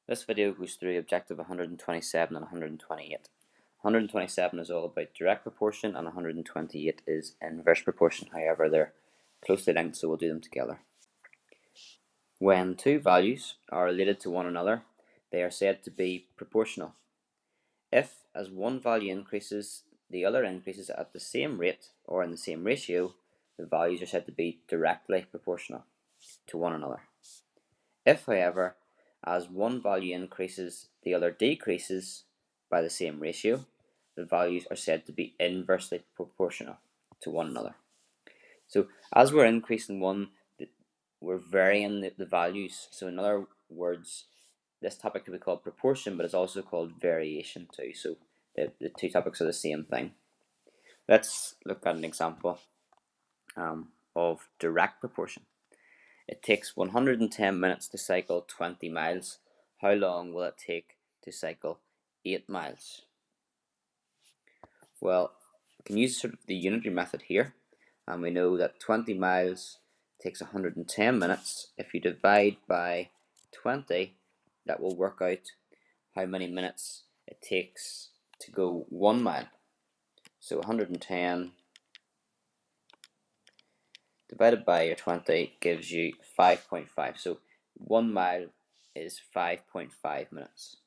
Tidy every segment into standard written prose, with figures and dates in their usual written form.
This video goes through objective 127 and 128. 127 is all about direct proportion and 128 is inverse proportion. However, they're closely linked, so we'll do them together. When two values are related to one another, they are said to be proportional. If, as one value increases, the other increases at the same rate or in the same ratio, the values are said to be directly proportional to one another. If, however, as one value increases, the other decreases by the same ratio, the values are said to be inversely proportional to one another. So as we're increasing one, we're varying the values. So in other words, this topic could be called proportion, but it's also called variation too. So the two topics are the same thing. Let's look at an example of direct proportion. It takes 110 minutes to cycle 20 miles. How long will it take to cycle 8 miles? Well, we can use sort of the unitary method here, and we know that 20 miles takes 110 minutes. If you divide by 20, that will work out how many minutes it takes to go 1 mile. So 110 divided by your 20 gives you 5.5. So 1 mile is 5.5 minutes.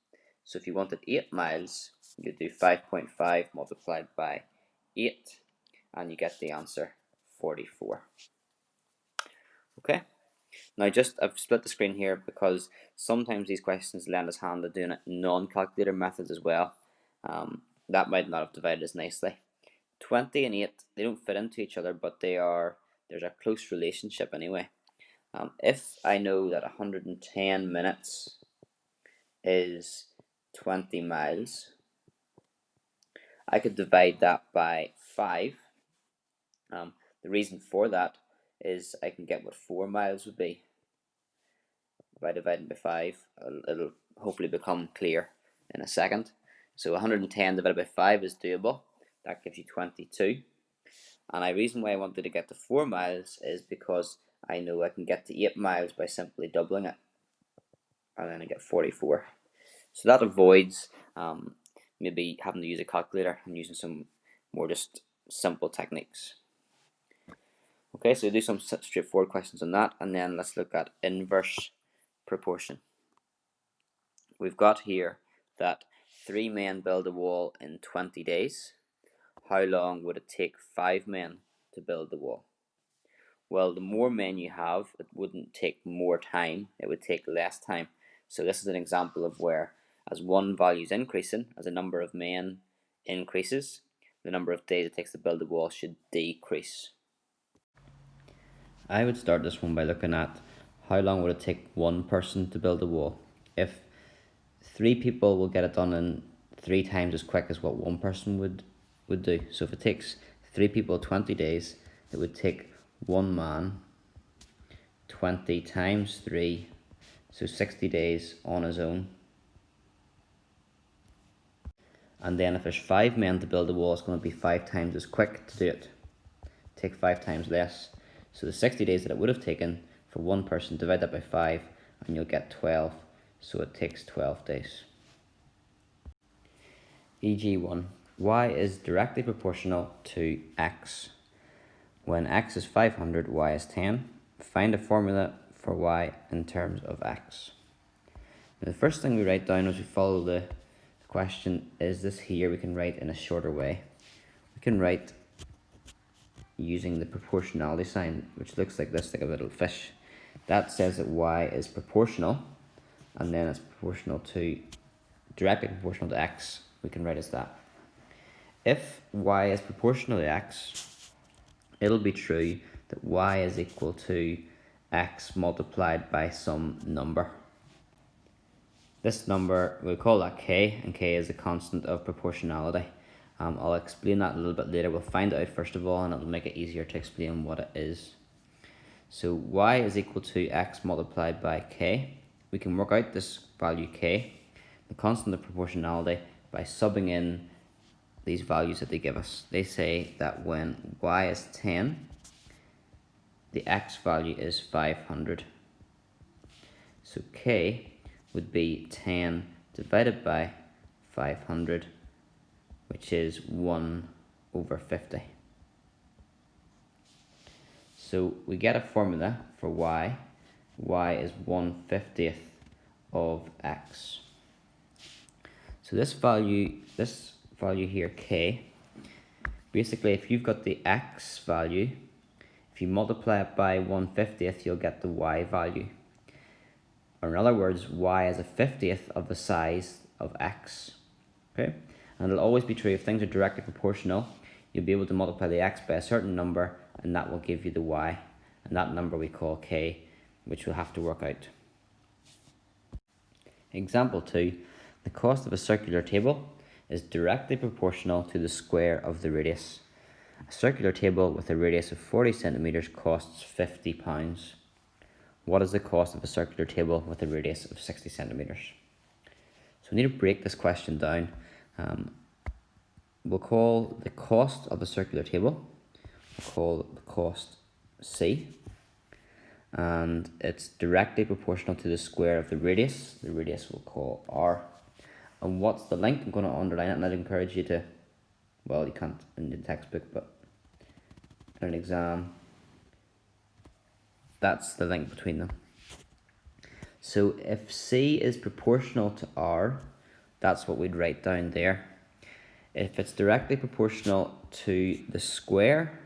So if you wanted 8 miles, you do 5.5 multiplied by 8, and you get the answer 44. Okay, now I've split the screen here because sometimes these questions lend us hand to doing it non-calculator methods as well. That might not have divided as nicely. 20 and 8, they don't fit into each other, but there's a close relationship anyway. If I know that 110 minutes is 20 miles, I could divide that by 5. The reason for that is I can get what 4 miles would be. By dividing by 5, it'll hopefully become clear in a second. So 110 divided by 5 is doable. That gives you 22. And the reason why I wanted to get to 4 miles is because I know I can get to 8 miles by simply doubling it. And then I get 44. So that avoids maybe having to use a calculator and using some more just simple techniques. Okay, so we'll do some straightforward questions on that, and then let's look at inverse proportion. We've got here that 3 men build a wall in 20 days. How long would it take 5 men to build the wall? Well, the more men you have, it wouldn't take more time, it would take less time. So this is an example of where, as one value is increasing, as the number of men increases, the number of days it takes to build the wall should decrease. I would start this one by looking at how long would it take one person to build a wall. If 3 people will get it done in 3 times as quick as what one person would do. So if it takes 3 people 20 days, it would take one man 20 times 3, so 60 days on his own. And then if there's 5 men to build a wall, it's going to be 5 times as quick to do it. Take 5 times less. So the 60 days that it would have taken for one person, divide that by 5 and you'll get 12. So it takes 12 days. EG1. Y is directly proportional to x. When x is 500, y is 10. Find a formula for y in terms of x. Now the first thing we write down as we follow the question is this here. We can write in a shorter way. We can write using the proportionality sign, which looks like this, like a little fish. That says that y is proportional, and then it's directly proportional to x. We can write as that. If y is proportional to x, it'll be true that y is equal to x multiplied by some number. This number, we'll call that k, and k is a constant of proportionality. I'll explain that a little bit later. We'll find it out first of all, and it'll make it easier to explain what it is. So y is equal to x multiplied by k. We can work out this value k, the constant of proportionality, by subbing in these values that they give us. They say that when y is 10, the x value is 500. So k would be 10 divided by 500, which is 1 over 50. So we get a formula for y. Y is 1/50 of x. So this value here, k, basically if you've got the x value, if you multiply it by 1/50, you'll get the y value. Or in other words, y is a 50th of the size of x. Okay? And it'll always be true, if things are directly proportional, you'll be able to multiply the x by a certain number, and that will give you the y. And that number we call k, which we'll have to work out. Example 2, the cost of a circular table is directly proportional to the square of the radius. A circular table with a radius of 40 centimeters costs £50. What is the cost of a circular table with a radius of 60 centimeters? So we need to break this question down. We'll call the cost of a circular table, we'll call the cost C, and it's directly proportional to the square of the radius. The radius we'll call R. And what's the length? I'm going to underline it, and I'd encourage you to, well, you can't in the textbook, but in an exam, that's the length between them. So if C is proportional to R, that's what we'd write down there. If it's directly proportional to the square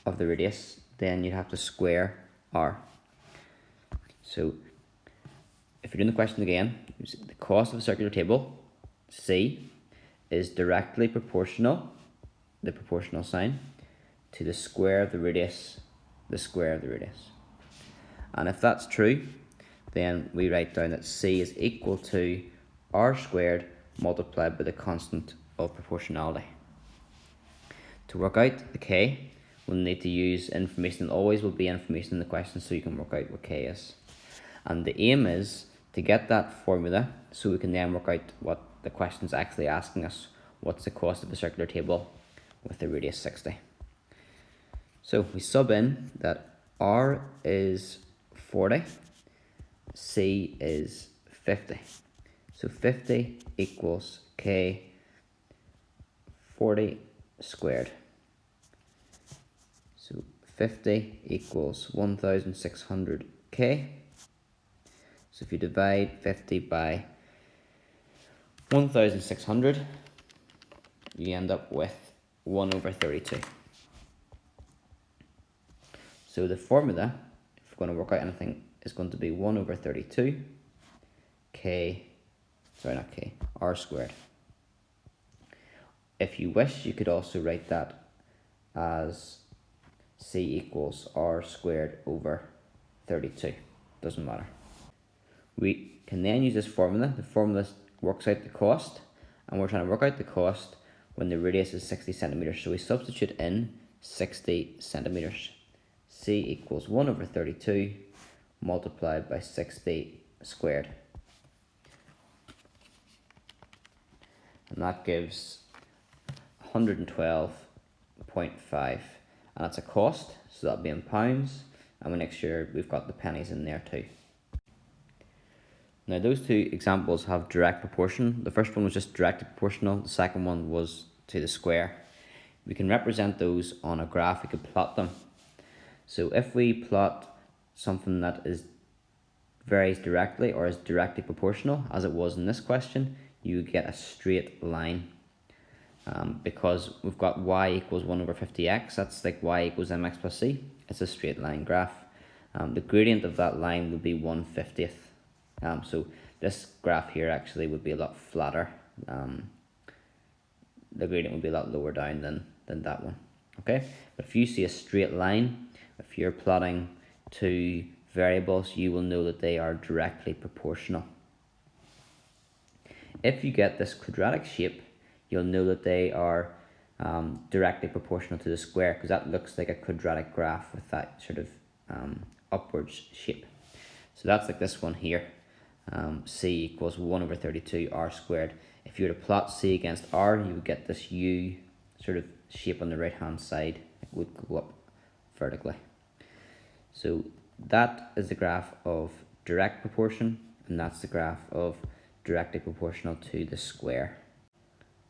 of the radius, then you'd have to square R. So if you're doing the question again, the cost of a circular table, C, is directly proportional, the proportional sign, to the square of the radius, the square of the radius. And if that's true, then we write down that C is equal to R squared multiplied by the constant of proportionality. To work out the K, we'll need to use information that always will be information in the question, so you can work out what K is. And the aim is to get that formula so we can then work out what the question is actually asking us. What's the cost of a circular table with a radius 60? So we sub in that R is 40, C is 50. So 50 equals K 40 squared. So 50 equals 1600 K. So if you divide 50 by 1600, you end up with 1 over 32. So the formula, if we're going to work out anything, is going to be 1 over 32 R squared. If you wish, you could also write that as C equals R squared over 32. Doesn't matter. We can then use this formula. The formula works out the cost, and we're trying to work out the cost when the radius is 60 centimeters. So we substitute in 60 centimeters. C equals 1 over 32 multiplied by 60 squared. And that gives 112.5. And that's a cost, so that'll be in pounds. And we make sure we've got the pennies in there too. Now those two examples have direct proportion. The first one was just directly proportional. The second one was to the square. We can represent those on a graph. We could plot them. So if we plot something that varies directly or is directly proportional, as it was in this question, you get a straight line. Because we've got y equals 1 over 50x, that's like y equals mx plus c. It's a straight line graph. The gradient of that line would be 1/50. So this graph here actually would be a lot flatter. The gradient would be a lot lower down than that one. Okay, but if you see a straight line, if you're plotting two variables, you will know that they are directly proportional. If you get this quadratic shape, you'll know that they are directly proportional to the square, because that looks like a quadratic graph with that sort of upwards shape. So that's like this one here. C equals 1 over 32 R squared. If you were to plot C against R, you would get this U sort of shape on the right hand side. It would go up vertically. So that is the graph of direct proportion, and that's the graph of directly proportional to the square.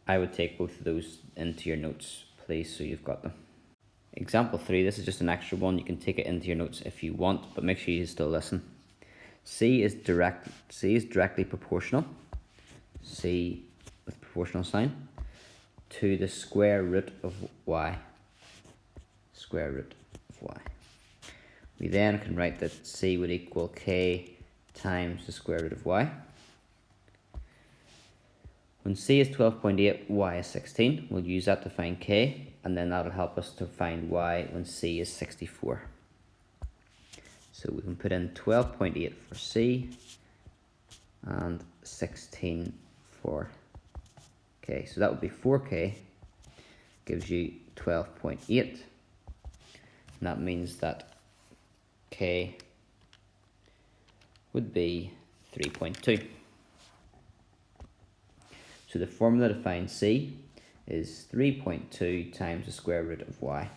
I would take both of those into your notes, please, so you've got them. Example 3, this is just an extra one. You can take it into your notes if you want, but make sure you still listen. C is directly proportional, C with proportional sign, to the square root of y. Square root of y. We then can write that C would equal k times the square root of y. When C is 12.8, y is 16. We'll use that to find k, and then that'll help us to find y when C is 64. So we can put in 12.8 for C and 16 for k. So that would be 4k, gives you 12.8. And that means that k would be 3.2. So the formula to find C is 3.2 times the square root of y.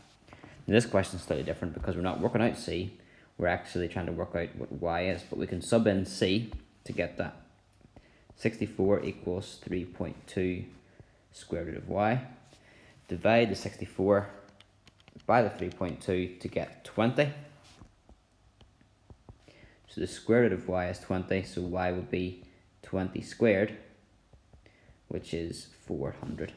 Now this question is slightly different because we're not working out C, we're actually trying to work out what y is, but we can sub in C to get that. 64 equals 3.2 square root of y. Divide the 64 by the 3.2 to get 20. So the square root of y is 20, so y would be 20 squared, which is 400.